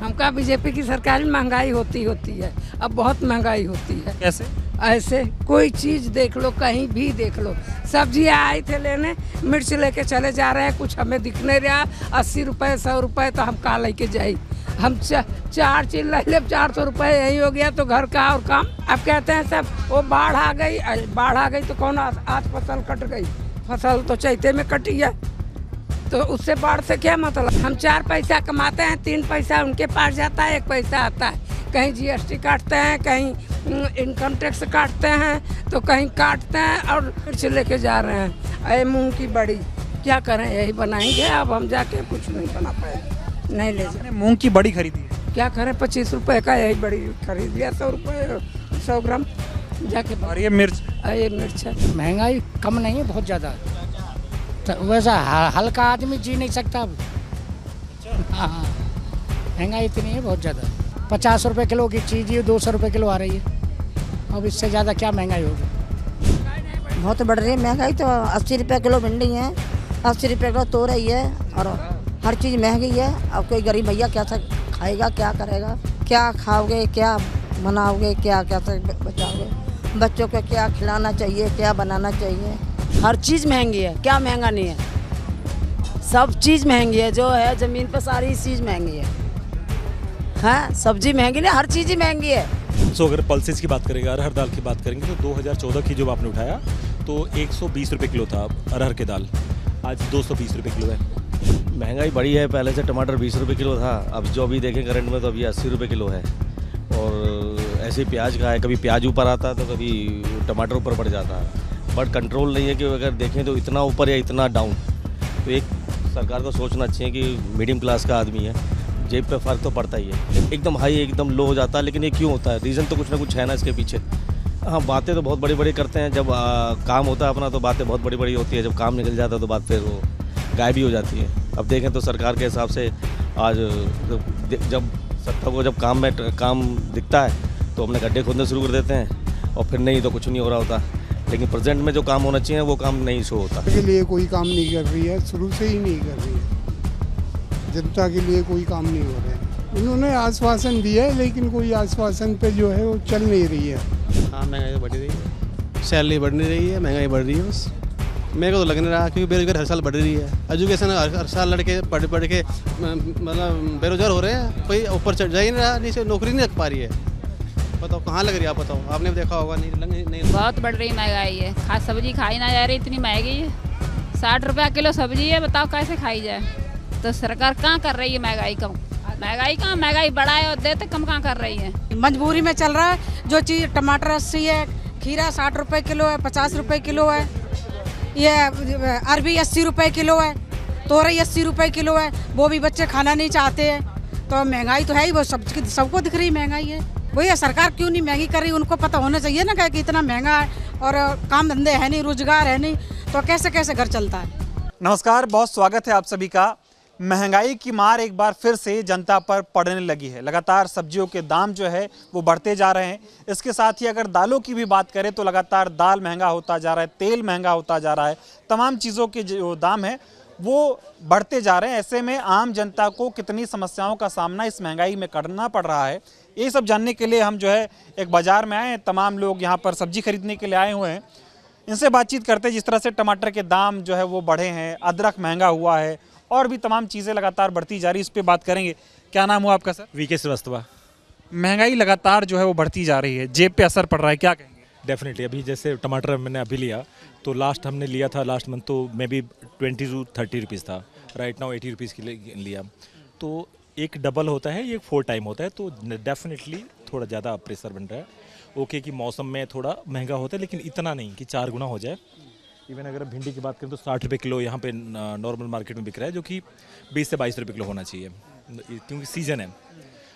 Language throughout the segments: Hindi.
हमका बीजेपी की सरकार में महंगाई होती है, अब बहुत महंगाई होती है। कैसे? ऐसे कोई चीज़ देख लो, कहीं भी देख लो, सब्जी आए थे लेने, मिर्च लेके चले जा रहे हैं, कुछ हमें दिख नहीं रहा। 80 रुपये 100 रुपये तो हम कहाँ लेके जाए? हम चार चीज ले ले, 400 रुपये यही हो गया तो घर का और काम। अब कहते हैं सब वो बाढ़ आ गई तो कौन आज फसल कट गई? फसल तो चैते में कटी है, तो उससे बाढ़ से क्या मतलब? हम 4 पैसा कमाते हैं, 3 पैसा उनके पास जाता है, 1 पैसा आता है। कहीं जीएसटी काटते हैं, कहीं इनकम टैक्स काटते हैं, तो कहीं काटते हैं और मिर्च लेके जा रहे हैं। अरे मूंग की बड़ी क्या करें, यही बनाएंगे। अब हम जाके कुछ नहीं बना पाए, नहीं ले जाए। मूंग की बड़ी खरीदी है, क्या करें, 25 रुपये का यही बड़ी खरीद लिया, 100 रुपये 100 ग्राम जाके। और ये मिर्च है। महंगाई कम नहीं है, बहुत ज़्यादा। तो वैसा हल्का आदमी जी नहीं सकता अब। हाँ, महंगाई इतनी है बहुत ज़्यादा। 50 रुपये किलो की चीज़ ही 200 रुपये किलो आ रही है। अब इससे ज़्यादा क्या महंगाई होगी? बहुत बढ़ रही है महंगाई। तो 80 रुपये किलो भिंडी है, 80 रुपये किलो तो रही है, और हर चीज़ महंगी है। अब कोई गरीब भैया क्या खाएगा, क्या करेगा? क्या खाओगे, क्या बनाओगे, क्या कैसे बचाओगे? बच्चों को क्या खिलाना चाहिए, क्या बनाना चाहिए? हर चीज़ महंगी है, क्या महंगा नहीं है? सब चीज़ महंगी है, जो है ज़मीन पर सारी चीज़ महंगी है। हाँ, सब्जी महंगी नहीं, हर चीज़ ही महंगी है। सो अगर पल्सेस की बात करेंगे, अरहर दाल की बात करेंगे तो 2014 की जो आपने उठाया तो 120 रुपये किलो था अरहर के दाल, आज 220 रुपये किलो है। महंगाई बढ़ी है। पहले से टमाटर 20 रुपये किलो था, अब जो अभी देखें करंट में तो अभी 80 रुपये किलो है। और ऐसे ही प्याज का है, कभी प्याज ऊपर आता है तो कभी टमाटर ऊपर बढ़ जाता है। बट कंट्रोल नहीं है कि अगर देखें तो इतना ऊपर या इतना डाउन। तो एक सरकार को सोचना चाहिए कि मीडियम क्लास का आदमी है, जेब पे फ़र्क तो पड़ता ही है। एकदम हाई एकदम लो हो जाता है, लेकिन ये क्यों होता है? रीज़न तो कुछ ना कुछ है ना इसके पीछे। हाँ, बातें तो बहुत बड़ी बड़ी करते हैं, जब काम होता है अपना तो बातें बहुत बड़ी बड़ी होती है, जब काम निकल जाता है तो बात फिर वो गायब ही हो जाती है। अब देखें तो सरकार के हिसाब से आज जब सत्ता को जब काम दिखता है तो अपने गड्ढे खोदने शुरू कर देते हैं, और फिर नहीं तो कुछ नहीं हो रहा होता। लेकिन प्रेजेंट में जो काम होना चाहिए वो काम नहीं शो होता। के लिए कोई काम नहीं कर रही है, शुरू से ही नहीं कर रही है। जनता के लिए कोई काम नहीं हो रहा है। उन्होंने आश्वासन दिया है, लेकिन कोई आश्वासन पे जो है वो चल नहीं रही है। हाँ, महंगाई बढ़ रही है, सैलरी बढ़ नहीं रही है, महंगाई बढ़ रही है बस। मेरे को तो लग नहीं रहा, क्योंकि बेरोजगार हर साल बढ़ रही है। एजुकेशन हर साल लड़के पढ़ के मतलब बेरोजगार हो रहे हैं, कोई ऊपर चढ़ जा ही नहीं रहा, नीचे नौकरी नहीं लग पा रही है। बताओ कहाँ लग रही है? आप बताओ, आपने देखा होगा। नहीं बहुत बढ़ रही महंगाई है, सब्जी खाई ना जा रही, इतनी महंगी है। 60 रुपया किलो सब्जी है, बताओ कैसे खाई जाए? तो सरकार कहाँ कर रही है महंगाई कम? महंगाई कहाँ, महंगाई बढ़ाए और देते कम कहाँ कर रही है? मजबूरी में चल रहा है। जो चीज़ टमाटर 80 है, खीरा 60 रुपये किलो है, 50 रुपये किलो है, ये अरबी 80 रुपये किलो है, तोरई 80 रुपये किलो है। वो भी बच्चे खाना नहीं चाहते हैं, तो महंगाई तो है ही, वो सबको दिख रही महंगाई है। वही सरकार क्यों नहीं महंगी कर रही? उनको पता होना चाहिए ना कि इतना महंगा है और काम धंधे है नहीं, रोजगार है नहीं, तो कैसे कैसे घर चलता है। नमस्कार, बहुत स्वागत है आप सभी का। महंगाई की मार एक बार फिर से जनता पर पड़ने लगी है। लगातार सब्जियों के दाम जो है वो बढ़ते जा रहे हैं। इसके साथ ही अगर दालों की भी बात करें तो लगातार दाल महंगा होता जा रहा है, तेल महंगा होता जा रहा है, तमाम चीज़ों के जो दाम है वो बढ़ते जा रहे हैं। ऐसे में आम जनता को कितनी समस्याओं का सामना इस महंगाई में करना पड़ रहा है, ये सब जानने के लिए हम जो है एक बाज़ार में आए हैं। तमाम लोग यहाँ पर सब्जी खरीदने के लिए आए हुए हैं। इनसे बातचीत करते हैं। जिस तरह से टमाटर के दाम जो है वो बढ़े हैं, अदरक महंगा हुआ है और भी तमाम चीज़ें लगातार बढ़ती जा रही है, इस पर बात करेंगे। क्या नाम हुआ आपका सर? वीके श्रीवास्तव। महंगाई लगातार जो है वो बढ़ती जा रही है, जेब पे असर पड़ रहा है, क्या कहेंगे? डेफिनेटली। अभी जैसे टमाटर मैंने अभी लिया तो लास्ट हमने लिया था लास्ट मंथ तो मे बी 20 to 30 रुपीज़ था, राइट नाउ 80 रुपीज़ के लिए लिया। तो एक डबल होता है, ये 4 टाइम होता है, तो डेफिनेटली थोड़ा ज़्यादा प्रेशर बन रहा है। ओके कि मौसम में थोड़ा महंगा होता है, लेकिन इतना नहीं कि 4 गुना हो जाए। इवन अगर भिंडी की बात करें तो 60 रुपये किलो यहाँ पे नॉर्मल मार्केट में बिक रहा है, जो कि 20 से 22 रुपये किलो होना चाहिए, क्योंकि सीज़न है।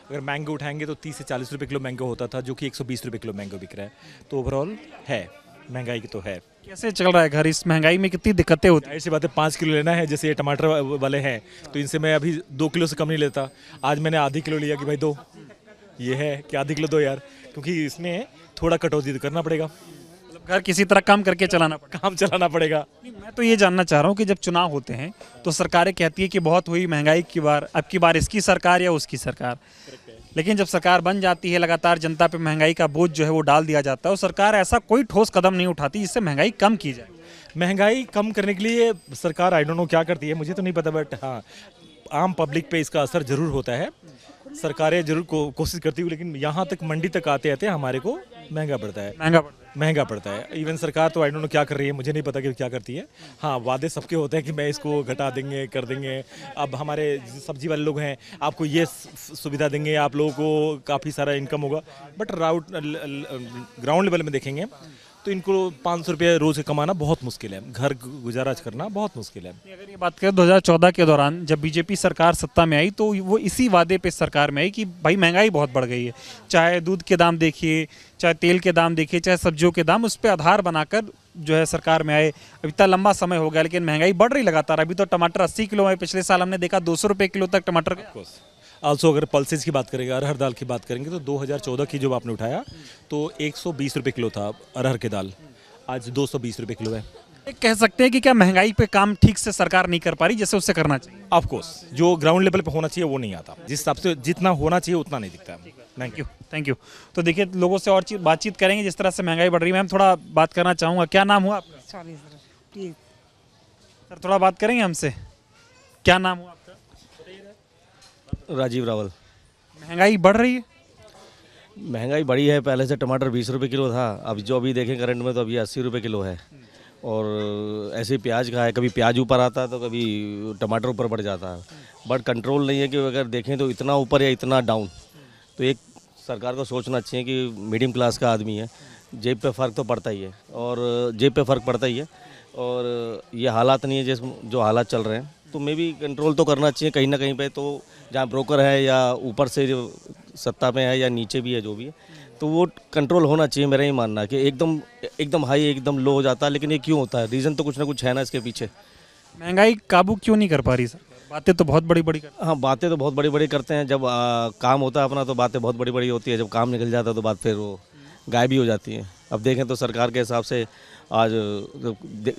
अगर मैंगो उठाएंगे तो 30 से 40 रुपये किलो मैंगो होता था, जो कि 120 रुपये किलो मैंगो बिक रहा है। तो ओवरऑल है महंगाई की तो है। कैसे चल रहा है घर? इस महंगाई में कितनी दिक्कतें होती हैं? ऐसी बात है, 5 किलो लेना है, जैसे ये टमाटर वाले हैं तो इनसे मैं अभी 2 किलो से कम नहीं लेता। आज मैंने आधी किलो लिया कि भाई दो, ये है कि आधी किलो दो यार, क्योंकि इसमें थोड़ा कटौती तो करना पड़ेगा। घर किसी तरह कम करके चलाना पड़ेगा। काम चलाना पड़ेगा। नहीं, मैं तो ये जानना चाह रहा हूँ कि जब चुनाव होते हैं तो सरकारें कहती है कि बहुत हुई महंगाई की बार, अब की बार इसकी सरकार या उसकी सरकार, लेकिन जब सरकार बन जाती है लगातार जनता पे महंगाई का बोझ जो है वो डाल दिया जाता है और सरकार ऐसा कोई ठोस कदम नहीं उठाती जिससे महंगाई कम की जाए। महंगाई कम करने के लिए सरकार आई डोंट नो क्या करती है, मुझे तो नहीं पता, बट हाँ आम पब्लिक पे इसका असर जरूर होता है। सरकारें जरूर कोशिश करती हुई, लेकिन यहाँ तक मंडी तक आते आते हमारे को महंगा पड़ता है, महंगा पड़ता है। इवन सरकार तो आई डोंट नो क्या कर रही है, मुझे नहीं पता कि क्या करती है। हाँ, वादे सबके होते हैं कि मैं इसको घटा देंगे, कर देंगे। अब हमारे सब्जी वाले लोग हैं, आपको ये सुविधा देंगे, आप लोगों को काफ़ी सारा इनकम होगा, बट ग्राउंड लेवल में देखेंगे तो इनको 500 रुपये रोज़ कमाना बहुत मुश्किल है, घर गुजारा करना बहुत मुश्किल है। अगर ये बात करें 2014 के दौरान जब बीजेपी सरकार सत्ता में आई तो वो इसी वादे पे सरकार में आई कि भाई महंगाई बहुत बढ़ गई है, चाहे दूध के दाम देखिए, चाहे तेल के दाम देखिए, चाहे सब्जियों के दाम, उस पर आधार बनाकर जो है सरकार में आए। अभी इतना लंबा समय हो गया लेकिन महंगाई बढ़ रही लगातार। अभी तो टमाटर 80 किलो है, पिछले साल हमने देखा 200 रुपये किलो तक टमाटर। आल्सो अगर पल्सेस की बात करेंगे, अरहर दाल की बात करेंगे तो 2014 की जो आपने उठाया तो 120 रुपये किलो था अरहर की दाल, आज 220 रुपये किलो है। कह सकते हैं कि क्या महंगाई पे काम ठीक से सरकार नहीं कर पा रही जैसे उससे करना चाहिए? ऑफ कोर्स जो ग्राउंड लेवल पे होना चाहिए वो नहीं आता, जिस हिसाब से जितना होना चाहिए उतना नहीं दिखता है। Thank you. तो देखिए लोगों से और बातचीत करेंगे जिस तरह से महंगाई बढ़ रही है। मैम थोड़ा बात करना चाहूँगा, क्या नाम हुआ आपका? सॉरी सर थोड़ा बात करेंगे हमसे, क्या नाम हुआ आपका? राजीव रावल। महंगाई बढ़ रही है? महंगाई बढ़ी है, पहले से टमाटर 20 रुपये किलो था, अब जो अभी देखें करंट में तो अभी 80 रुपये किलो है। और ऐसे ही प्याज का है, कभी प्याज ऊपर आता है तो कभी टमाटर ऊपर बढ़ जाता है, बट कंट्रोल नहीं है कि अगर देखें तो इतना ऊपर या इतना डाउन। तो एक सरकार को सोचना चाहिए कि मीडियम क्लास का आदमी है, जेब पे फ़र्क तो पड़ता ही है, और जेब पे फ़र्क पड़ता ही है, और ये हालात नहीं है जो हालात चल रहे हैं, तो मे भी कंट्रोल तो करना चाहिए कहीं ना कहीं पे। तो जहाँ ब्रोकर है या ऊपर से जो सत्ता में है या नीचे भी है जो भी है, तो वो कंट्रोल होना चाहिए। मेरा ये मानना है कि एकदम हाई एकदम लो हो जाता है, लेकिन ये क्यों होता है? रीज़न तो कुछ ना कुछ है ना इसके पीछे। महंगाई काबू क्यों नहीं कर पा रही सर? बातें तो बहुत बड़ी बड़ी करते हैं। हाँ, बातें तो बहुत बड़ी बड़ी करते हैं, जब काम होता है अपना तो बातें बहुत बड़ी बड़ी होती है, जब काम निकल जाता है तो बात फिर वो गायब ही हो जाती है। अब देखें तो सरकार के हिसाब से आज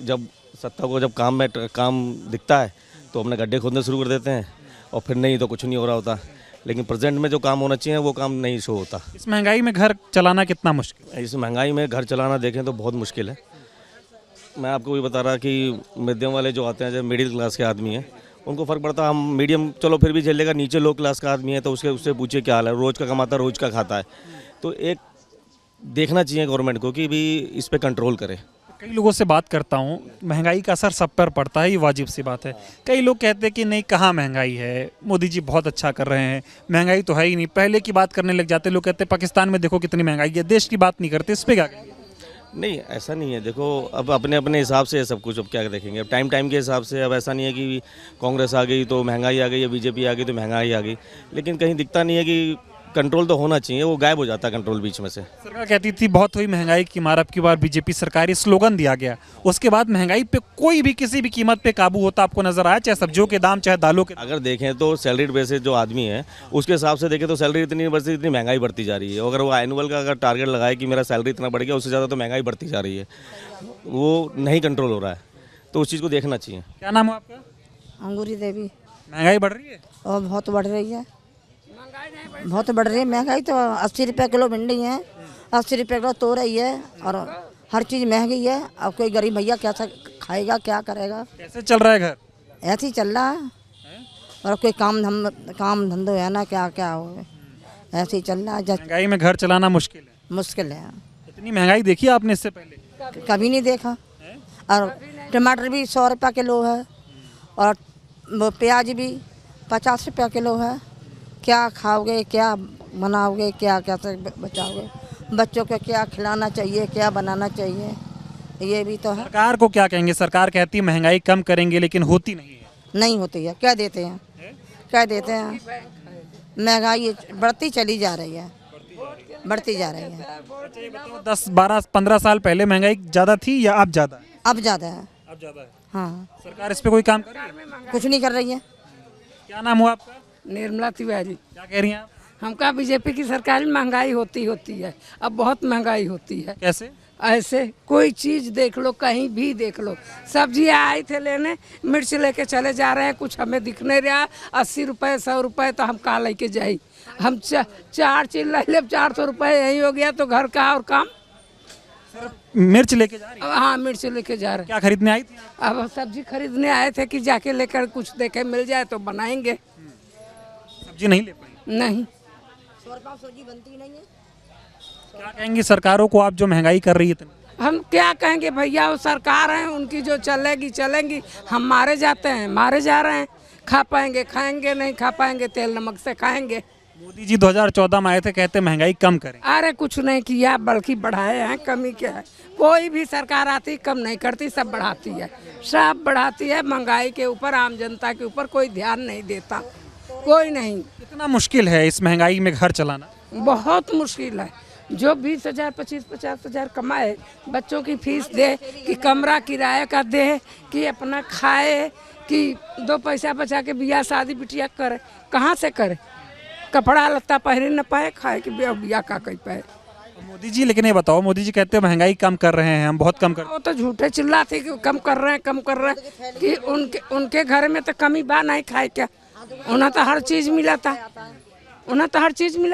जब सत्ता को जब काम दिखता है तो अपने गड्ढे खोदने शुरू कर देते हैं, और फिर नहीं तो कुछ नहीं हो रहा होता। लेकिन प्रेजेंट में जो काम होना चाहिए वो काम नहीं शो होता। इस महंगाई में घर चलाना कितना मुश्किल है? इस महंगाई में घर चलाना देखें तो बहुत मुश्किल है। मैं आपको ये बता रहा कि मध्यम वाले जो आते हैं, जो मिडिल क्लास के आदमी हैं, उनको फ़र्क पड़ता है। हम मीडियम चलो फिर भी झेलेगा, नीचे लो क्लास का आदमी है तो उससे पूछिए क्या हाल है, रोज़ का कमाता रोज़ का खाता है। तो एक देखना चाहिए गवर्नमेंट को कि भी इस पर कंट्रोल करे। कई लोगों से बात करता हूँ, महंगाई का असर सब पर पड़ता है, ये वाजिब सी बात है। कई लोग कहते हैं कि नहीं कहाँ महंगाई है, मोदी जी बहुत अच्छा कर रहे हैं, महंगाई तो है ही नहीं। पहले की बात करने लग जाते लोग, कहते हैं पाकिस्तान में देखो कितनी महंगाई है, देश की बात नहीं करते। इस पर क्या कहेंगे? नहीं, ऐसा नहीं है। देखो अब अपने अपने हिसाब से सब कुछ, अब क्या देखेंगे, अब टाइम के हिसाब से। अब ऐसा नहीं है कि कांग्रेस आ गई तो महंगाई आ गई या बीजेपी आ गई तो महंगाई आ गई, लेकिन कहीं दिखता नहीं है कि कंट्रोल तो होना चाहिए, वो गायब हो जाता है कंट्रोल बीच में से। सरकार कहती थी बहुत हुई महंगाई की मार, अब की बार बीजेपी सरकार, ये स्लोगन दिया गया, उसके बाद महंगाई पे कोई भी किसी भी कीमत पे काबू होता आपको नजर आया? चाहे सब्जियों के दाम, चाहे दालों के। अगर देखें तो सैलरी बेसिस जो आदमी है उसके हिसाब से देखें तो सैलरी इतनी बढ़ती, इतनी महंगाई बढ़ती जा रही है। अगर वो एनुअल का अगर टारगेट लगाए कि मेरा सैलरी इतना बढ़ गया, उससे ज़्यादा तो महंगाई बढ़ती जा रही है, वो नहीं कंट्रोल हो रहा है। तो उस चीज़ को देखना चाहिए। क्या नाम है आपका? अंगूरी देवी। महंगाई बढ़ रही है? और बहुत बढ़ रही है, बहुत बढ़ रही है महंगाई। तो 80 रुपये किलो भिंडी है, 80 रुपये किलो तो रही है, और हर चीज़ महंगी है। अब कोई गरीब भैया क्या खाएगा, क्या करेगा? कैसे चल रहा है घर? ऐसे ही चल रहा है, और कोई काम धंधो है ना, क्या क्या हो, ऐसे ही चल रहा है। महंगाई में घर चलाना मुश्किल है? मुश्किल है। इतनी महंगाई देखी आपने इससे पहले? कभी नहीं देखा। और टमाटर भी 100 रुपये किलो है, और प्याज भी 50 रुपये किलो है। क्या खाओगे, क्या बनाओगे, क्या कैसे बचाओगे? बच्चों को क्या खिलाना चाहिए, क्या बनाना चाहिए, ये भी तो है। सरकार को क्या कहेंगे? सरकार कहती है महंगाई कम करेंगे, लेकिन होती नहीं है। नहीं होती है, क्या देते हैं, क्या देते हैं? महंगाई बढ़ती चली जा रही है, बढ़ती जा रही है। 10, 12, 15 साल पहले महंगाई ज़्यादा थी या अब ज़्यादा है? अब ज़्यादा है। अब ज़्यादा है। हाँ। सरकार इस पे कोई काम कर रही है? कुछ नहीं कर रही है। क्या नाम हुआ आपका? निर्मला तिवारी। क्या कह रही हैं आप? हमका बीजेपी की सरकार में महंगाई होती है, अब बहुत महंगाई होती है। कैसे? ऐसे कोई चीज़ देख लो, कहीं भी देख लो, सब्जियाँ आए थे लेने, मिर्च लेके चले जा रहे हैं, कुछ हमें दिख नहीं रहा। 80 रुपये 100 रुपये तो हम कहाँ लेके जाई? हम चार चीज ले ले, 400 रुपये यही हो गया तो घर का और काम। मिर्च लेके जा रही है? हाँ, मिर्च लेके जा रहे। क्या खरीदने आई थी? अब सब्जी खरीदने आए थे कि जाके लेकर कुछ देखे मिल जाए तो बनाएंगे। सब्जी नहीं ले पाई? नहीं, सब्जी बनती नहीं है। क्या कहेंगी सरकारों को आप जो महंगाई कर रही है इतनी? हम क्या कहेंगे भैया, वो सरकार है उनकी, जो चलेंगी। हम मारे जाते हैं, मारे जा रहे हैं। खा पाएंगे खाएंगे, नहीं खा पाएंगे तेल नमक से खाएंगे। मोदी जी 2014 में आए थे, कहते महंगाई कम करें। अरे कुछ नहीं किया, बल्कि बढ़ाए हैं। कमी क्या है? कोई भी सरकार आती कम नहीं करती, सब बढ़ाती है, सब बढ़ाती है। महंगाई के ऊपर, आम जनता के ऊपर कोई ध्यान नहीं देता, कोई नहीं। कितना मुश्किल है इस महंगाई में घर चलाना? बहुत मुश्किल है। जो 20,000 25,000 कमाए, बच्चों की फीस दे, कि कमरा किराए का दे, कि अपना खाए, कि 2 पैसा बचा के बियाह शादी बिटिया करे, कहाँ से करे? कपड़ा लत्ता पहने न पाए, खाए कि बियाह का कहीं पाए। मोदी जी लेकिन ये बताओ, मोदी जी कहते हैं महंगाई कम कर रहे हैं, हम बहुत कम कर। वो तो झूठे चिल्लाते कि कम कर रहे हैं कि उनके घर में तो कमी बा नहीं खाए क्या? उन्हें तो हर चीज मिला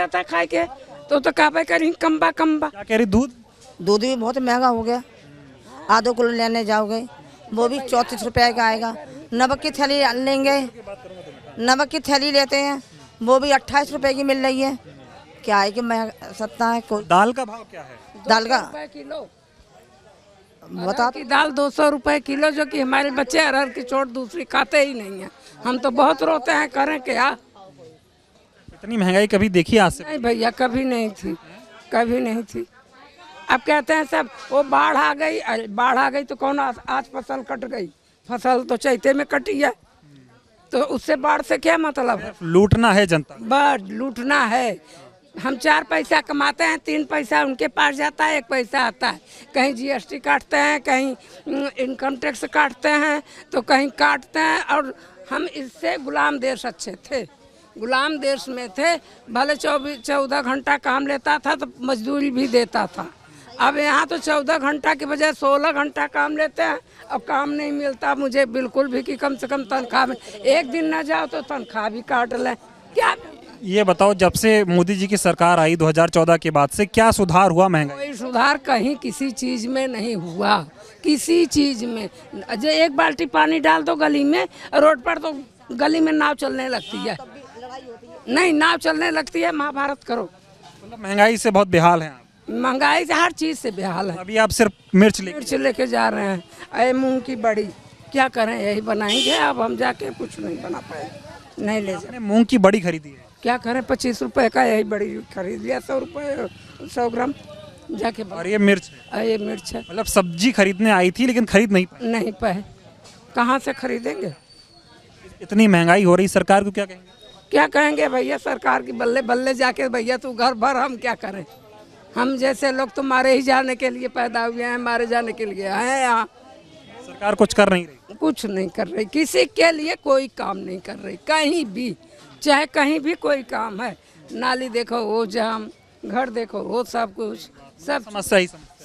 था, खाए के तो काबे करी कम बा। क्या कह रही? दूध भी बहुत महंगा हो गया। आधो किलो लेने जाओगे वो भी 34 रुपये का आएगा। नमक की थैली लेंगे, नमक की थैली लेते हैं वो भी 28 रुपए की मिल रही है। क्या है कि सत्ता है। कोई दाल का भाव क्या है? दाल का किलो बता की दाल 200 रुपए किलो, जो कि हमारे बच्चे अरहर की चोट दूसरी खाते ही नहीं है। हम तो बहुत रोते हैं, करें क्या? इतनी महंगाई कभी देखी आज से? नहीं भैया, कभी नहीं थी। अब कहते हैं सब वो बाढ़ आ गई तो कौन आज फसल कट गई? फसल तो चैते में कटी है, तो उससे बाढ़ से क्या मतलब है? लूटना है जनता, बस लूटना है। हम 4 पैसा कमाते हैं, 3 पैसा उनके पास जाता है, 1 पैसा आता है। कहीं GST काटते हैं, कहीं इनकम टैक्स काटते हैं, तो कहीं काटते हैं। और हम इससे गुलाम देश अच्छे थे, गुलाम देश में थे। भले 14 घंटा काम लेता था तो मजदूरी भी देता था। अब यहाँ तो 14 घंटा के बजाय 16 घंटा काम लेते हैं। अब काम नहीं मिलता मुझे बिल्कुल भी, कि कम से कम तनख्वाह में एक दिन ना जाओ तो तनख्वाह भी काट लें। क्या ये बताओ, जब से मोदी जी की सरकार आई 2014 के बाद से क्या सुधार हुआ महंगाई? कोई सुधार कहीं किसी चीज में नहीं हुआ, किसी चीज में। जो 1 बाल्टी पानी डाल दो गली में, रोड पर तो गली में नाव चलने लगती है। नहीं, नाव चलने लगती है। महाभारत करो। मतलब महंगाई से बहुत बेहाल है आप? महंगाई से हर चीज से बेहाल है। अभी आप सिर्फ मिर्च लेके जा रहे हैं। अरे मूंग की बड़ी क्या करें, यही बनाएंगे। अब हम जाके कुछ नहीं बना पाए, नहीं ले जाए। मूंग की बड़ी खरीदी है? क्या करें, 25 रुपए का यही बड़ी खरीद लिया। 100 रुपये 100 ग्राम जाके। और ये मिर्च है? ये मिर्च है। मतलब सब्जी खरीदने आई थी लेकिन खरीद नहीं पाए। कहाँ से खरीदेंगे? इतनी महंगाई हो रही, सरकार को क्या कहेंगे? क्या कहेंगे भैया, सरकार की बल्ले बल्ले जाके भैया तू घर भर, हम क्या करें? हम जैसे लोग तो मारे ही जाने के लिए पैदा हुए हैं, मारे जाने के लिए हैं यहाँ। सरकार कुछ कर नहीं रही? कुछ नहीं कर रही, किसी के लिए कोई काम नहीं कर रही। कहीं भी, चाहे कहीं भी कोई काम है, नाली देखो वो जाम, घर देखो वो सब कुछ, सब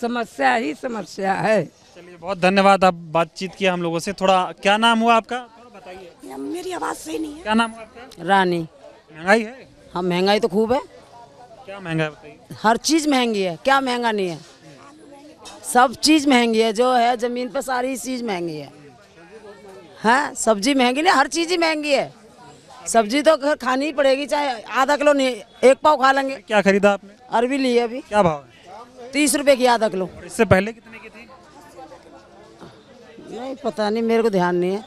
समस्या ही समस्या है। चलिए, बहुत धन्यवाद, आप बातचीत किया हम लोगों से। थोड़ा क्या नाम हुआ आपका? बताइए। मेरी आवाज़ सही नहीं है। क्या नाम हुआ आपका? रानी। महंगाई है? हाँ, महंगाई तो खूब है। क्या महंगा है बताइए? हर चीज़ महंगी है, क्या महंगा नहीं है? सब चीज़ महंगी है, जो है ज़मीन पर सारी चीज़ महंगी है। हाँ, सब्जी महंगी नहीं, हर चीज़ ही महंगी है। सब्जी तो खानी ही पड़ेगी, चाहे आधा किलो नहीं 1 पाव खा लेंगे। क्या खरीदा आपने? अरबी ली है अभी। क्या भाव है? 30 रुपए की आधा किलो। और इससे पहले कितने की थी? नहीं पता नहीं, मेरे को ध्यान नहीं है।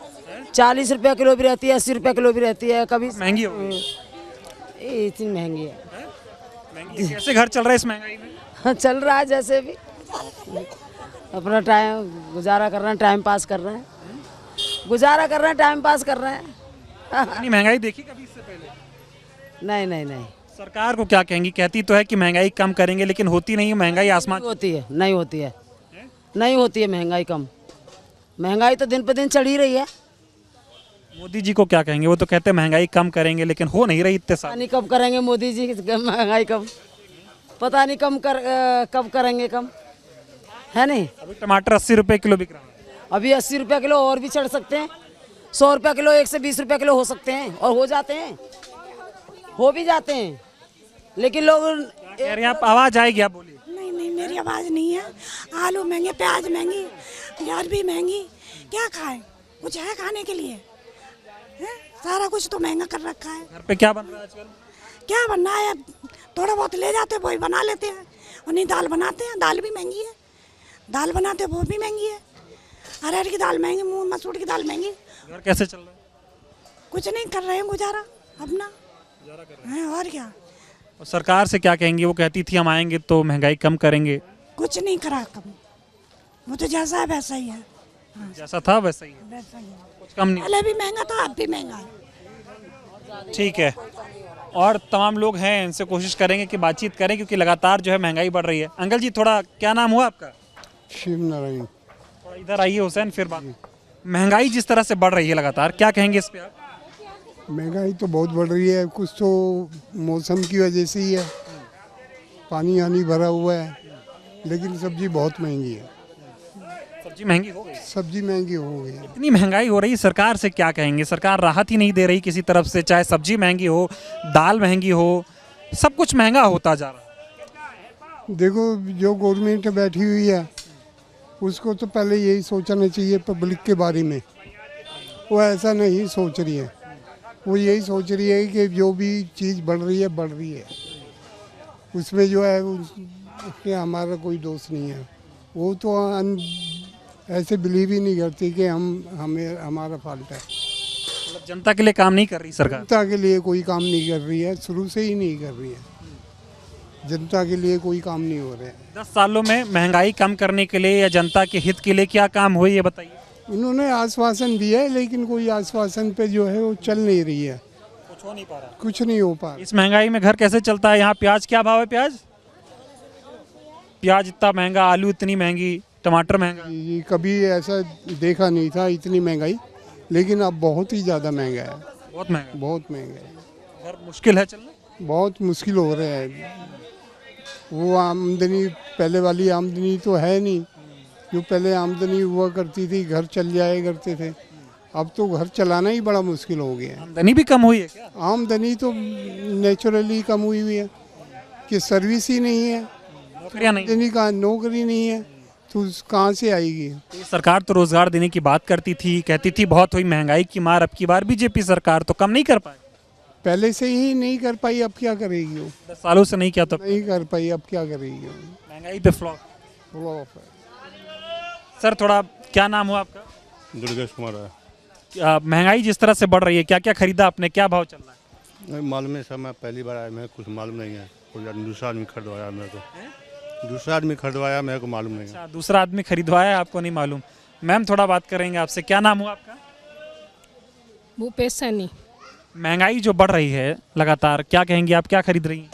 40 रुपये किलो भी रहती है, 80 रुपये किलो भी रहती है। कभी महंगी हो गई? इतनी महंगी है। कैसे घर चल रहा है इस महंगाई में? चल रहा है जैसे भी, अपना टाइम गुजारा कर रहे हैं, टाइम पास कर रहे हैं, गुजारा कर रहे हैं, टाइम पास कर रहे हैं। इतनी महंगाई देखी कभी इससे पहले? नहीं नहीं नहीं। सरकार को क्या कहेंगी? कहती तो है कि महंगाई कम करेंगे, लेकिन होती नहीं है। महंगाई आसमान होती है, नहीं होती है, नहीं होती है महंगाई कम। महंगाई तो दिन पे दिन चढ़ ही रही है। मोदी जी को क्या कहेंगे? वो तो कहते हैं महंगाई कम करेंगे, लेकिन हो नहीं रही इतने पता साल। नहीं कब करेंगे मोदी जी महंगाई कम, पता नहीं कब करेंगे कम, है नहीं। अभी टमाटर 80 रुपए किलो बिक रहा है। अभी 80 रुपये किलो और भी चढ़ सकते हैं, 100 रुपये किलो, 120 रुपये किलो हो सकते हैं, और हो जाते हैं, हो भी जाते हैं, लेकिन लोग कह रहे हैं आप, आवाज आएगी, आप बोलिए। नहीं नहीं, मेरी आवाज़ नहीं है। आलू महंगे, प्याज महंगी, प्याज भी महंगी, क्या खाएं? कुछ है खाने के लिए? हैं? सारा कुछ तो महंगा कर रखा है। घर पे क्या बन रहा है आजकल? क्या बनना है? अब थोड़ा बहुत ले जाते हैं, वही बना लेते हैं, और नहीं दाल बनाते हैं, दाल भी महंगी है, दाल बनाते हैं वो भी महंगी है, अरहर की दाल महंगी, मूंग मसूर की दाल महंगी। घर कैसे चल रहा है? कुछ नहीं कर रहे हैं, गुजारा अपना है, और क्या। और सरकार से क्या कहेंगे? वो कहती थी हम आएंगे तो महंगाई कम करेंगे। कुछ नहीं करा कम, वो तो जैसा है वैसा ही है। जैसा था वैसा ही है, वैसा ही है। कुछ कम नहीं। पहले भी महंगा था, अब भी महंगा है। ठीक है, और तमाम लोग हैं, इनसे कोशिश करेंगे कि बातचीत करें, क्योंकि लगातार जो है महंगाई बढ़ रही है। अंकल जी, थोड़ा क्या नाम हुआ आपका? शिव नारायण। थोड़ा इधर आइए हुसैन, फिर बात। महंगाई जिस तरह से बढ़ रही है लगातार, क्या कहेंगे इस पे आप? महंगाई तो बहुत बढ़ रही है, कुछ तो मौसम की वजह से ही है, पानी आनी भरा हुआ है, लेकिन सब्जी बहुत महंगी है। सब्जी महंगी हो गई? सब्जी महंगी हो गई है। इतनी महंगाई हो रही, सरकार से क्या कहेंगे? सरकार राहत ही नहीं दे रही किसी तरफ से, चाहे सब्जी महंगी हो, दाल महंगी हो, सब कुछ महंगा होता जा रहा है। देखो, जो गवर्नमेंट बैठी हुई है उसको तो पहले यही सोचना चाहिए पब्लिक के बारे में, वो ऐसा नहीं सोच रही है। वो यही सोच रही है कि जो भी चीज़ बढ़ रही है, उसमें जो है उसके हमारा कोई दोष नहीं है। वो तो ऐसे बिलीव ही नहीं करती कि हमें हमारा फॉल्ट है। मतलब जनता के लिए काम नहीं कर रही सरकार? जनता के लिए कोई काम नहीं कर रही है, शुरू से ही नहीं कर रही है। जनता के लिए कोई काम नहीं हो रहा है। 10 सालों में महंगाई कम करने के लिए या जनता के हित के लिए क्या काम हुए, ये बताइए। उन्होंने आश्वासन दिया है, लेकिन कोई आश्वासन पे जो है वो चल नहीं रही है, कुछ हो नहीं पा रहा। कुछ नहीं हो पा रहा। इस महंगाई में घर कैसे चलता है? यहाँ प्याज क्या भाव है? प्याज इतना महंगा, आलू इतनी महंगी, टमाटर महंगा। ये कभी ऐसा देखा नहीं था इतनी महंगाई, लेकिन अब बहुत ही ज़्यादा महंगा है। बहुत महंगा, बहुत महंगा है। घर मुश्किल है चलना, बहुत मुश्किल हो रहा है। वो आमदनी पहले वाली आमदनी तो है नहीं, जो पहले आमदनी हुआ करती थी, घर चल जाया करते थे। अब तो घर चलाना ही बड़ा मुश्किल हो गया है। आमदनी भी कम हुई है क्या? आमदनी तो नेचुरली कम हुई है कि सर्विस ही नहीं है, नौकरियां नहीं, नौकरी नहीं है, तो कहाँ से आएगी? सरकार तो रोजगार देने की बात करती थी, कहती थी बहुत हुई महंगाई की मार। अब की बार बीजेपी सरकार तो कम नहीं कर पाई। पहले से ही नहीं कर पाई, अब क्या करेगी वो? 10 सालों से नहीं किया तो नहीं कर पाई, अब क्या करेगी वो? महंगाई पे फ्लॉप है। सर, थोड़ा क्या नाम हुआ आपका? दुर्गेश कुमार है। महंगाई जिस तरह से बढ़ रही है, क्या क्या खरीदा आपने, क्या भाव चल रहा है? मालूम है सर, मैं पहली बार आया, मेरे कुछ मालूम नहीं है। कोई दूसरा आदमी खरीदवाया मेरे को, दूसरा आदमी खरीदवाया, मेरे को मालूम नहीं है। अच्छा, दूसरा आदमी खरीदवाया, आपको नहीं मालूम। मैम, थोड़ा बात करेंगे आपसे, क्या नाम हुआ आपका? भूपेश सैनी। महंगाई जो बढ़ रही है लगातार, क्या कहेंगे आप, क्या खरीद रही हैं?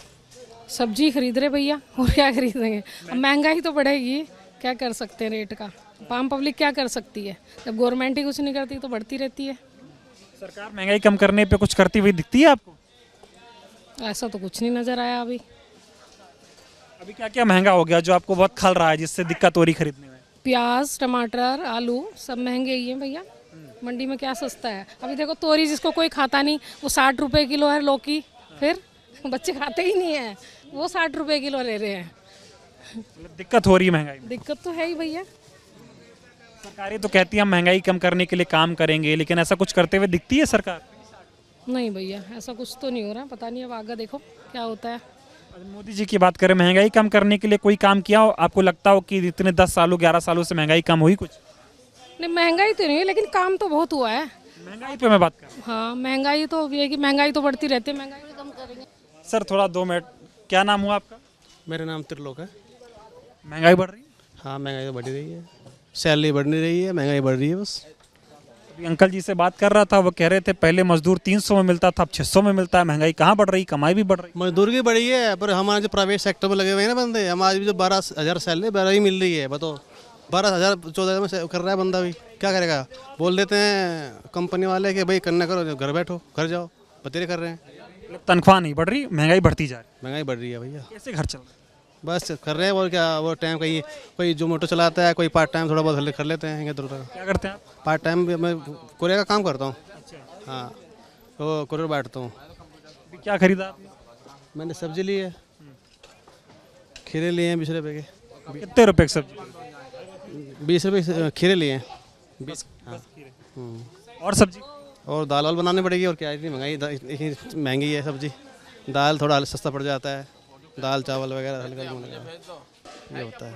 सब्जी खरीद रहे भैया, और क्या खरीदेंगे? अब महंगाई तो बढ़ेगी, क्या कर सकते हैं रेट का? आम पब्लिक क्या कर सकती है? जब गवर्नमेंट ही कुछ नहीं करती तो बढ़ती रहती है। सरकार महंगाई कम करने पे कुछ करती हुई दिखती है आपको? ऐसा तो कुछ नहीं नजर आया अभी। अभी क्या क्या महंगा हो गया जो आपको बहुत खल रहा है, जिससे दिक्कत हो रही खरीदने में? प्याज, टमाटर, आलू सब महंगे ही हैं भैया। मंडी में क्या सस्ता है? अभी देखो, तोरी जिसको कोई खाता नहीं, वो 60 रुपए किलो है। लौकी फिर बच्चे खाते ही नहीं है, वो 60 रुपए किलो ले रहे हैं। दिक्कत हो रही है महंगाई में? दिक्कत तो है ही भैया। सरकारें तो कहती है हम महंगाई कम करने के लिए काम करेंगे, लेकिन ऐसा कुछ करते हुए दिखती है सरकार? नहीं भैया, ऐसा कुछ तो नहीं हो रहा, पता नहीं अब आगे देखो क्या होता है। मोदी जी की बात करें, महंगाई कम करने के लिए कोई काम किया हो? आपको लगता हो कि इतने 10 सालों 11 सालों से महंगाई कम हुई? कुछ नहीं, महंगाई तो नहीं है, लेकिन काम तो बहुत हुआ है। महंगाई पे मैं बात कर रहा हूं। हाँ, महंगाई तो ये है कि महंगाई तो बढ़ती रहती है, महंगाई भी कम करेंगे। सर, थोड़ा 2 मिनट, क्या नाम हुआ आपका? मेरा नाम त्रिलोक है। महंगाई बढ़ रही है? हाँ, महंगाई तो बढ़ रही है, सैलरी बढ़ नहीं रही है, महंगाई बढ़ रही है बस। अभी अंकल जी से बात कर रहा था, वो कह रहे थे पहले मजदूर 300 में मिलता था, अब 600 में मिलता है। महंगाई कहाँ बढ़ रही, कमाई भी बढ़ रही। मजदूर की बढ़ी है, पर हमारे जो प्राइवेट सेक्टर में लगे हुए हैं ना बंदे, हमारी भी जो 12,000 सैलरी 12 ही मिल रही है, बताओ 12,000 14,000 में से कर रहा है बंदा भी, क्या करेगा। बोल देते हैं कंपनी वाले कि भाई करना करो, घर बैठो, घर जाओ, बतेरे कर रहे हैं। तनख्वाह नहीं बढ़ रही, महंगाई बढ़ती जा रही है। महंगाई बढ़ रही है भैया, कैसे घर चल रहा है? बस कर रहे हैं। और क्या, वो टाइम कहीं कोई जोमेटो चलाता है, कोई पार्ट टाइम थोड़ा बहुत कर लेते हैं। क्या करते हैं आप? पार्ट टाइम मैं कोरियर का काम करता हूँ। हाँ, तो कोरियर बैठता हूँ। क्या खरीदा आपने? मैंने सब्जी ली है, खीरे लिए हैं 20 रुपये के। कितने रुपए की सब्जी? 20 रुपये खीरे लिए हैं। 20। और सब्जी और दाल वाल बनानी पड़ेगी। और क्या, इतनी महंगी है सब्जी। दाल थोड़ा सस्ता पड़ जाता है, दाल चावल वगैरह हल्का ये होता है।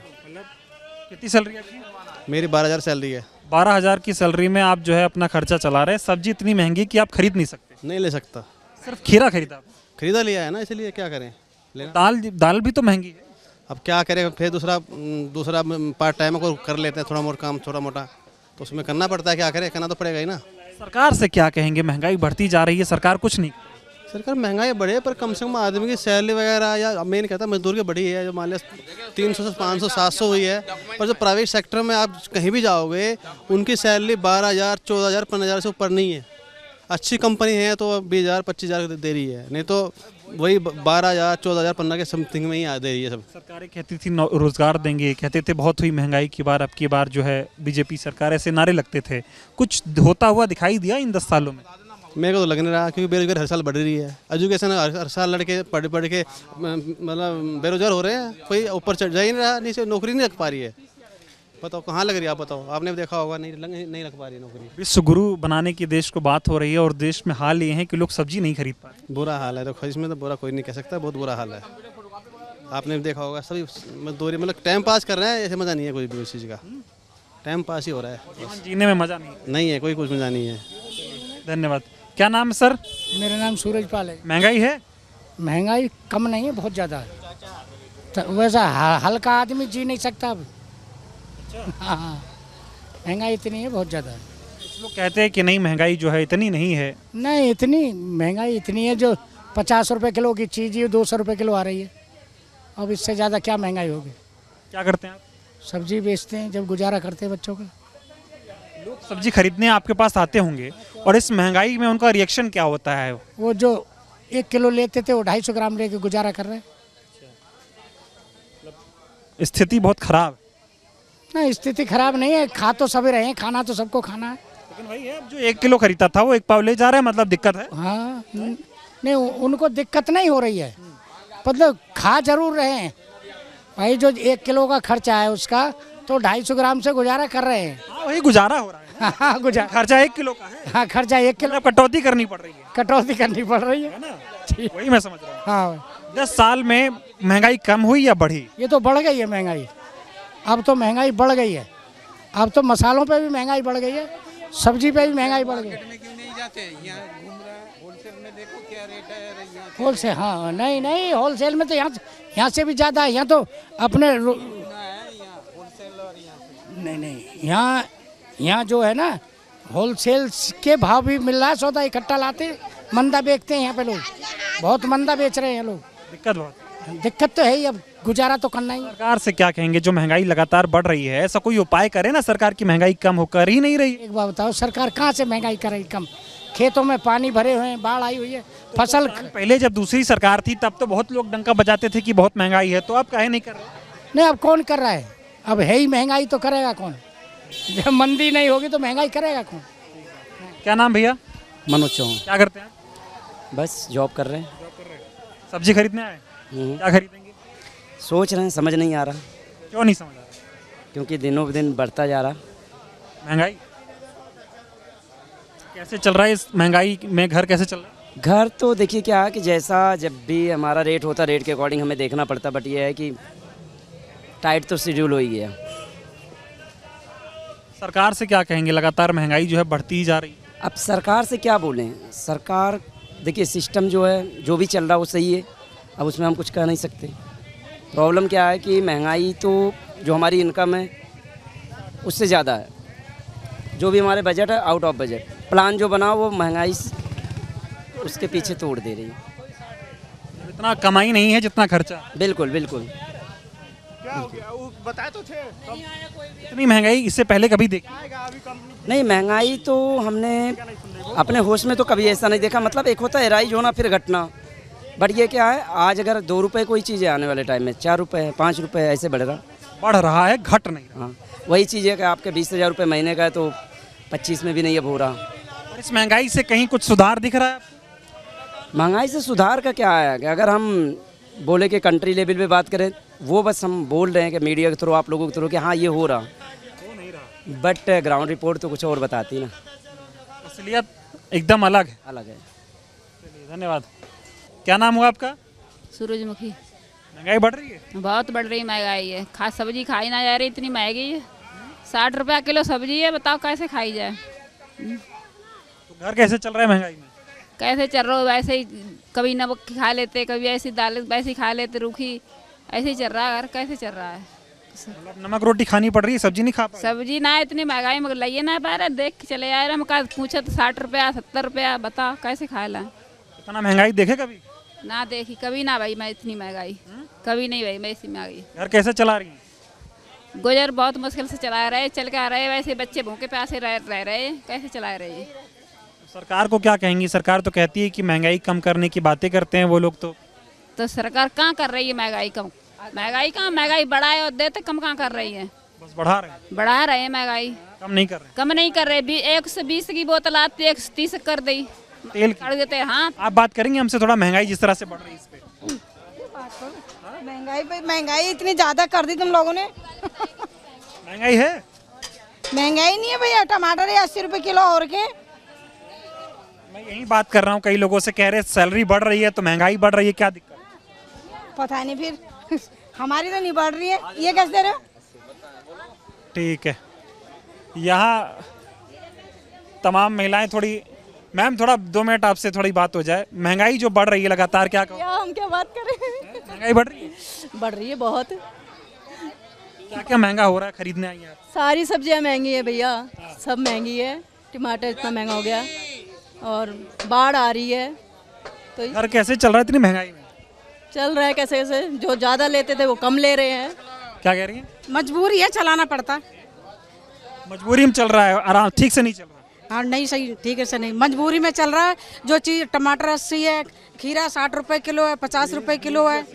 कितनी सैलरी आपकी? मेरी 12,000 सैलरी है। 12,000 की सैलरी में आप जो है अपना खर्चा चला रहे हैं। सब्जी इतनी महंगी कि आप खरीद नहीं सकते। नहीं ले सकता। सिर्फ खीरा खरीदा? खरीदा लिया है ना, इसलिए क्या करें। दाल भी तो महंगी है। अब क्या करें, फिर दूसरा पार्ट टाइम को कर लेते हैं, थोड़ा मोटा काम, थोड़ा मोटा, तो उसमें करना पड़ता है। क्या करें, करना तो पड़ेगा ही ना। सरकार से क्या कहेंगे? महंगाई बढ़ती जा रही है, सरकार कुछ नहीं। सरकार महंगाई बढ़े पर कम से कम आदमी की सैलरी वगैरह, या मैं नहीं कहता मजदूर की बढ़ी है, जो मान लिया 300 से 500 700 हुई है। पर जो प्राइवेट सेक्टर में आप कहीं भी जाओगे, उनकी सैलरी 12,000 14,000 15,000 से ऊपर नहीं है। अच्छी कंपनी है तो 20,000 25,000 दे रही है, नहीं तो वही 12,000 14,000 15 के समथिंग में ही दे रही है सब। सरकारें कहती थी रोजगार देंगे, कहते थे बहुत हुई महंगाई की बार, अब की बार जो है बीजेपी सरकार, ऐसे नारे लगते थे। कुछ होता हुआ दिखाई दिया इन 10 सालों में? मेरे को तो लग नहीं रहा, क्योंकि बेरोजगार हर साल बढ़ रही है। एजुकेशन हर साल लड़के पढ़ के मतलब बेरोजगार हो रहे हैं। कोई ऊपर चढ़ जा ही नहीं रहा, नीचे नौकरी नहीं लग पा रही है। बताओ कहाँ लग रही है, आप बताओ, आपने भी देखा होगा, नहीं लग पा रही नौकरी। विश्व गुरु बनाने की देश को बात हो रही है और देश में हाल ये है कि लोग सब्जी नहीं खरीद पा रहे। बुरा हाल है, तो इसमें तो बुरा कोई नहीं कह सकता, बहुत बुरा हाल है। आपने भी देखा होगा, सभी मजदूरी मतलब टाइम पास कर रहे हैं, ऐसे मज़ा नहीं है कोई भी उस चीज़ का। टाइम पास ही हो रहा है, जीने में मज़ा नहीं है, कोई कुछ मज़ा नहीं है। धन्यवाद। क्या नाम है सर? मेरा नाम सूरज पाल है। महंगाई है? महंगाई कम नहीं है, बहुत ज़्यादा है। तो वैसा हल्का आदमी जी नहीं सकता अब। हाँ, महंगाई इतनी है, बहुत ज़्यादा है। कुछ लोग कहते हैं कि नहीं, महंगाई जो है इतनी नहीं है। नहीं, इतनी महंगाई इतनी है, जो 50 रुपए किलो की चीज़ ही 200 रुपए किलो आ रही है। अब इससे ज़्यादा क्या महंगाई होगी। क्या करते हैं आप? सब्जी बेचते हैं, जब गुजारा करते हैं बच्चों का। लोग सब्जी खरीदने आपके पास आते होंगे, और इस महंगाई में उनका रिएक्शन क्या होता है? वो जो 1 किलो लेते थे, वो 250 ग्राम लेके गुजारा कर रहे हैं। स्थिति बहुत खराब। नहीं, स्थिति खराब नहीं है, खा तो सभी रहे हैं, खाना तो सबको खाना है। लेकिन भाई अब जो 1 किलो खरीदता था वो 1 पाव ले जा रहा है, मतलब दिक्कत है। हाँ, नहीं उनको दिक्कत नहीं हो रही है, मतलब खा जरूर रहे हैं भाई। जो 1 किलो का खर्चा है उसका, तो 250 ग्राम से गुजारा कर रहे हैं। हाँ, वही गुजारा हो रहा है। हाँ, गुजारा। खर्चा 1 किलो का है। हाँ, खर्चा 1 किलो, कटौती करनी पड़ रही है। कटौती करनी पड़ रही है ना, वही मैं समझ रहा हूँ। हाँ, 10 साल में महंगाई कम हुई या बढ़ी? ये तो बढ़ गई है महंगाई। अब तो महंगाई बढ़ गई है। अब तो मसालों पे भी महंगाई बढ़ गई है, सब्जी पे भी महंगाई बढ़ गई है। होलसेल, हाँ, नहीं होलसेल में तो यहाँ से भी ज़्यादा है। यहाँ तो अपने नहीं यहाँ जो है ना, होलसेल के भाव भी मिल रहा है। सौदा इकट्ठा लाते, मंदा बेचते हैं यहाँ पे लोग, बहुत मंदा बेच रहे हैं लोग। दिक्कत तो है ही, अब गुजारा तो करना ही। सरकार से क्या कहेंगे? जो महंगाई लगातार बढ़ रही है, ऐसा कोई उपाय करे ना सरकार की महंगाई कम होकर ही नहीं रही। एक बात बताओ, सरकार कहाँ से महंगाई करेगी कम? खेतों में पानी भरे हुए हैं, बाढ़ आई हुई है, फसल। पहले जब दूसरी सरकार थी तब तो बहुत लोग डंका बजाते थे कि बहुत महंगाई है, तो अब काहे नहीं कर रहे? नहीं, अब कौन कर रहा है? अब है ही महंगाई, तो करेगा कौन? जब मंदी नहीं होगी तो महंगाई करेगा कौन? क्या नाम भैया? मनोज चौहान। क्या करते हैं? बस जॉब कर रहे हैं। सब्जी खरीदने आए? क्या खरीदेंगे? सोच रहे हैं, समझ नहीं आ रहा। क्यों नहीं समझ आ रहा? क्योंकि दिनों दिन बढ़ता जा रहा महंगाई। कैसे चल रहा है इस महंगाई में? घर कैसे चल रहा है? घर तो देखिए क्या है कि जैसा जब भी हमारा रेट होता, रेट के अकॉर्डिंग हमें देखना पड़ता, बट ये है कि टाइट तो शेड्यूल हो ही गया। सरकार से क्या कहेंगे? लगातार महंगाई जो है बढ़ती ही जा रही है। अब सरकार से क्या बोलें? सरकार देखिए, सिस्टम जो है, जो भी चल रहा है वो सही है, अब उसमें हम कुछ कह नहीं सकते। प्रॉब्लम क्या है कि महंगाई तो जो हमारी इनकम है उससे ज़्यादा है। जो भी हमारे बजट है, आउट ऑफ बजट प्लान जो बना वो महंगाई उसके पीछे तोड़ दे रही है। इतना कमाई नहीं है जितना खर्चा। बिल्कुल बिल्कुल। क्या बताए तो थे इतनी महंगाई इससे पहले कभी देखी? नहीं, महंगाई तो हमने अपने होश में तो कभी ऐसा नहीं देखा। मतलब एक होता है राइज होना फिर घटना, बट ये क्या है, आज अगर 2 रुपए कोई चीज़ है आने वाले टाइम में 4 रुपए 5 रुपए ऐसे बढ़ रहा है, घट नहीं रहा। हाँ, वही चीज़ है कि आपके 20,000 रुपये महीने का है तो 25 में भी नहीं अब हो रहा। और इस महंगाई से कहीं कुछ सुधार दिख रहा है? महंगाई से सुधार का क्या है कि अगर हम बोले कि कंट्री लेवल पे बात करें, वो बस हम बोल रहे हैं कि मीडिया के थ्रू, आप लोगों के थ्रू कि हाँ ये हो रहा, बट ग्राउंड रिपोर्ट तो कुछ और बताती ना। असलियत एकदम अलग है। चलिए, धन्यवाद। क्या नाम हुआ आपका? सूरजमुखी। महंगाई बढ़ रही है? बहुत बढ़ रही महंगाई है, सब्जी खाई ना जा रही, इतनी महंगी है। 60 रुपया किलो सब्जी है, बताओ कैसे खाई जाए। तो घर कैसे चल रहा है महंगाई में? कैसे चल रहा है वैसे ही, कभी नमक खा लेते, कभी ऐसी दाल वैसी खा लेते रूखी, ऐसे ही चल रहा है। घर कैसे चल रहा है? मतलब नमक रोटी खानी पड़ रही है, सब्जी नहीं खा पा? सब्जी ना इतनी महंगाई में लाइए ना पा रहे, देख के चले जा रहे। हम कहा पूछे तो 60 रुपया 70 रुपया, बताओ कैसे खा लाए। इतना महंगाई देखे कभी? ना देखी कभी ना भाई, मैं इतनी महंगाई कभी नहीं भाई, मैं इसी महंगाई। घर कैसे चला रही है? गुजर बहुत मुश्किल से चला रहे, चल के आ रहे, वैसे बच्चे भूखे प्यासे रह रहे, कैसे चला रहे। सरकार को क्या कहेंगी? सरकार तो कहती है कि महंगाई कम करने की बातें करते हैं वो लोग। तो सरकार कहाँ कर रही है महंगाई कम? महंगाई कहाँ, महंगाई बढ़ाए और देते कम कहाँ कर रही है? बस बढ़ा रहे हैं महंगाई, कम नहीं कर रहे। कम नहीं कर रहे। 120 की बोतल आती है 130 कर दी, तेल कर देते। हाँ, आप बात करेंगे हमसे थोड़ा महंगाई जिस तरह से बढ़ रही है इस पे? महंगाई इतनी ज्यादा कर दी तुम लोगों ने। महंगाई है? महंगाई नहीं है भैया, टमाटर है 80 रुपए किलो। और के मैं यही बात कर रहा हूँ, कई लोगों से कह रहे सैलरी बढ़ रही है तो महंगाई बढ़ रही है, क्या दिक्कत? पता नहीं, फिर हमारी तो नहीं बढ़ रही है, ये कैसे दे रहे हो? ठीक है, यहाँ तमाम महिलाएं थोड़ी, मैम थोड़ा 2 मिनट आपसे थोड़ी बात हो जाए। महंगाई जो बढ़ रही है लगातार, क्या कहो? हम क्या बात करें? महंगाई बढ़ रही है? बढ़ रही है बहुत। क्या क्या महंगा हो रहा है? खरीदने आई हैं आप? सारी सब्जियां महंगी है भैया, सब महंगी है। टमाटर इतना महंगा हो गया और बाढ़ आ रही है तो घर कैसे चल रहा है इतनी महंगाई में? चल रहा है कैसे कैसे, जो ज़्यादा लेते थे वो कम ले रहे हैं। क्या कह रही हैं? मजबूरी है, चलाना पड़ता। मजबूरी में चल रहा है, आराम ठीक से नहीं चल रहा। हाँ नहीं, सही ठीक है से नहीं, मजबूरी में चल रहा है। जो चीज़ टमाटर 80 है, खीरा 60 रुपए किलो है, 50 रुपए किलो है,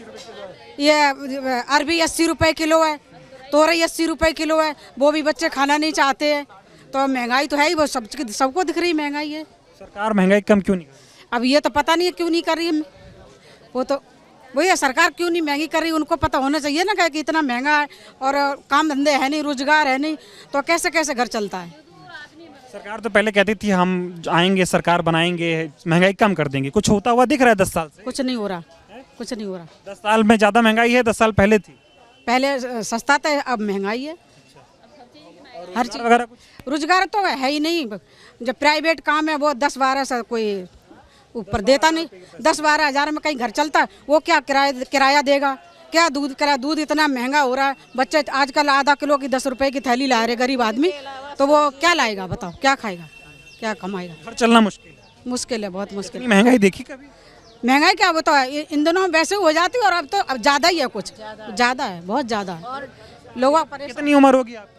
ये अरबी 80 रुपए किलो है, तोरई 80 रुपए किलो है। वो भी बच्चे खाना नहीं चाहते हैं, तो महंगाई तो है ही, वो सबको दिख रही महंगाई है। सरकार महंगाई कम क्यों नहीं कर रही? अब ये तो पता नहीं है क्यों नहीं कर रही है। वो तो वही है, सरकार क्यों नहीं महंगी कर रही, उनको पता होना चाहिए ना कि इतना महंगा है और काम धंधे है नहीं, रोजगार है नहीं, तो कैसे कैसे घर चलता है। सरकार तो पहले कहती थी हम आएंगे, सरकार बनाएंगे, महंगाई कम कर देंगे। कुछ होता हुआ दिख रहा है 10 साल से? कुछ नहीं हो रहा, कुछ नहीं हो रहा। 10 साल में ज़्यादा महंगाई है, 10 साल पहले थी? पहले सस्ता था, अब महंगाई है। हर चीज वगैरह रोजगार तो है ही नहीं। जब प्राइवेट काम है वो 10-12 से कोई ऊपर देता नहीं। 10-12 हज़ार में कहीं घर चलता, वो क्या किराया देगा, क्या दूध इतना महंगा हो रहा है। बच्चे आजकल आधा किलो की 10 रुपए की थैली ला रहे गरीब आदमी, तो वो क्या लाएगा बताओ, क्या खाएगा, क्या कमाएगा? घर चलना मुश्किल है, बहुत मुश्किल। महंगाई देखी कभी? महंगाई क्या बताओ, इन दिनों वैसे हो जाती है और अब ज़्यादा ही है, कुछ ज़्यादा है, बहुत ज़्यादा है। लोगों पर कितनी उम्र होगी आपकी?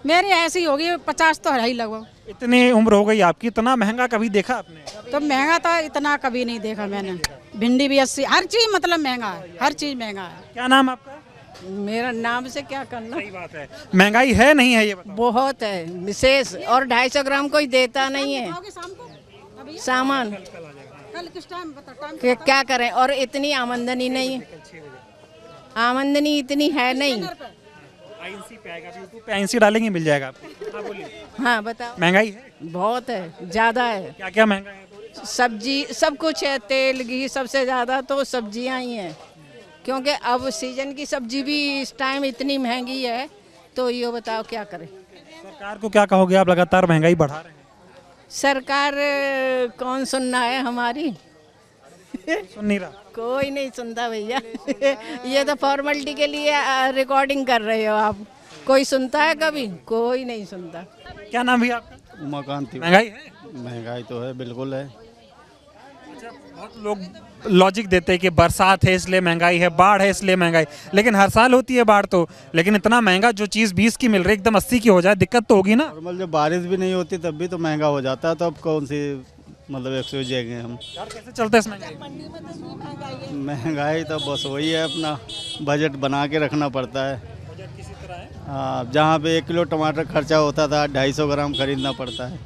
मेरी ऐसी होगी 50 तो है ही लगभग। इतनी उम्र हो गई आपकी, इतना महंगा कभी देखा आपने? तो महंगा तो इतना कभी नहीं देखा मैंने। भिंडी भी 80, हर चीज मतलब महंगा है, हर चीज महंगा है। क्या नाम आपका? मेरा नाम से क्या करना। सही बात है, महंगाई है नहीं है ये बताओ? बहुत है, विशेष। और 250 ग्राम कोई देता नहीं है सामान। क्या करें, और इतनी आमदनी नहीं, आमदनी इतनी है नहीं। आईएनसी पे आएगा, यूट्यूब पे आईएनसी डालेंगे मिल जाएगा आपको। हाँ बोलिए। हाँ बताओ। महंगाई है? बहुत है, ज़्यादा है। क्या क्या महंगा है? सब्जी सब कुछ है, तेल घी, सबसे ज़्यादा तो सब्जियां ही हैं, क्योंकि अब सीजन की सब्जी भी इस टाइम इतनी महंगी है, तो ये बताओ क्या करें। सरकार को क्या कहोगे, आप लगातार महंगाई बढ़ा रहे हैं? सरकार कौन सुनना है हमारी? सुन नहीं रहा कोई, नहीं सुनता भैया। ये तो फॉर्मेलिटी के लिए रिकॉर्डिंग कर रहे हो आप, कोई सुनता है कभी? कोई नहीं सुनता। क्या नाम भी आपका? उमाकांत। महंगाई है? महंगाई तो है, बिल्कुल है। अच्छा, बहुत लोग लॉजिक देते हैं कि बरसात है इसलिए महंगाई है, बाढ़ है इसलिए महंगाई, लेकिन हर साल होती है बाढ़ तो, लेकिन इतना महंगा जो चीज़ 20 की मिल रही है एकदम 80 की हो जाए, दिक्कत तो होगी ना। नॉर्मल जब बारिश भी नहीं होती तब भी तो महंगा हो जाता है, तो अब कौन सी मतलब एक सोच जाएंगे हम। यार कैसे चलता है इस महंगाई? महंगाई तो बस वही है, अपना बजट बना के रखना पड़ता है। हाँ, जहाँ पे 1 किलो टमाटर खर्चा होता था 250 ग्राम खरीदना पड़ता है,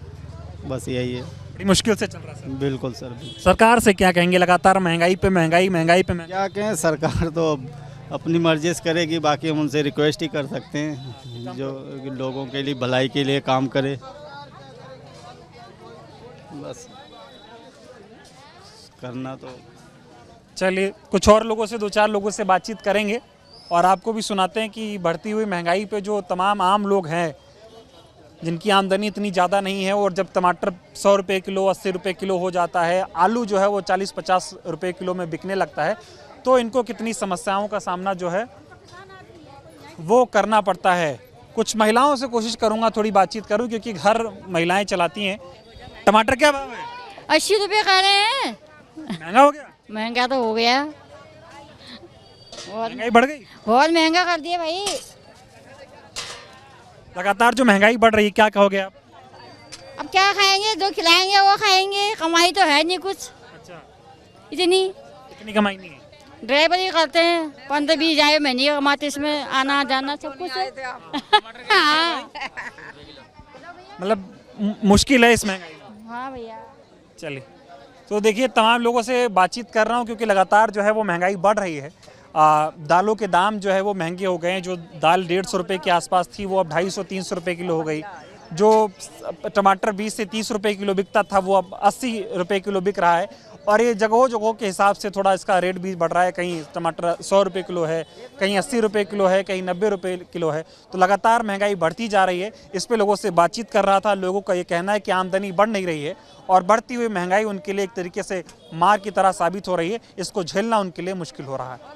बस यही है। बड़ी मुश्किल से चल रहा है सर। बिल्कुल सर। सरकार से क्या कहेंगे? लगातार महंगाई पे महंगाई, महंगाई पे महंगाई। क्या कहें, सरकार तो अब अपनी मर्जी से करेगी, बाकी हम उनसे रिक्वेस्ट ही कर सकते हैं जो लोगों के लिए भलाई के लिए काम करे, बस करना तो। चलिए कुछ और लोगों से, 2-4 लोगों से बातचीत करेंगे और आपको भी सुनाते हैं कि बढ़ती हुई महंगाई पे जो तमाम आम लोग हैं जिनकी आमदनी इतनी ज़्यादा नहीं है, और जब टमाटर 100 रुपये किलो, 80 रुपये किलो हो जाता है, आलू जो है वो 40-50 रुपये किलो में बिकने लगता है, तो इनको कितनी समस्याओं का सामना जो है वो करना पड़ता है। कुछ महिलाओं से कोशिश करूँगा थोड़ी बातचीत करूँ, क्योंकि घर महिलाएँ चलाती हैं। टमाटर क्या भाव है? 80 रुपये कह रहे हैं। महंगा हो गया? महंगा तो हो गया, महंगाई बढ़ गई, बहुत महंगा कर दिया भाई। लगातार जो महंगाई बढ़ रही है, क्या कहोगे आप? अब क्या खाएंगे, जो खिलाएंगे वो खाएंगे, कमाई तो है नहीं कुछ। अच्छा, इतनी कमाई नहीं है। ड्राइवरी करते हैं, 15-20 हज़ार महीने कमाते, इसमें आना जाना सब कुछ है। हाँ। मतलब मुश्किल है इस महंगाई में। हाँ भैया। चलिए, तो देखिए तमाम लोगों से बातचीत कर रहा हूँ, क्योंकि लगातार जो है वो महंगाई बढ़ रही है। दालों के दाम जो है वो महंगे हो गए हैं। जो दाल 150 रुपये के आसपास थी वो अब 250-300 रुपये किलो हो गई। जो टमाटर 20 से 30 रुपये किलो बिकता था वो अब 80 रुपये किलो बिक रहा है। और ये जगहों जगहों के हिसाब से थोड़ा इसका रेट भी बढ़ रहा है। कहीं टमाटर 100 रुपये किलो है, कहीं 80 रुपये किलो है, कहीं 90 रुपये किलो है। तो लगातार महंगाई बढ़ती जा रही है। इस पे लोगों से बातचीत कर रहा था। लोगों का ये कहना है कि आमदनी बढ़ नहीं रही है और बढ़ती हुई महंगाई उनके लिए एक तरीके से मार की तरह साबित हो रही है। इसको झेलना उनके लिए मुश्किल हो रहा है।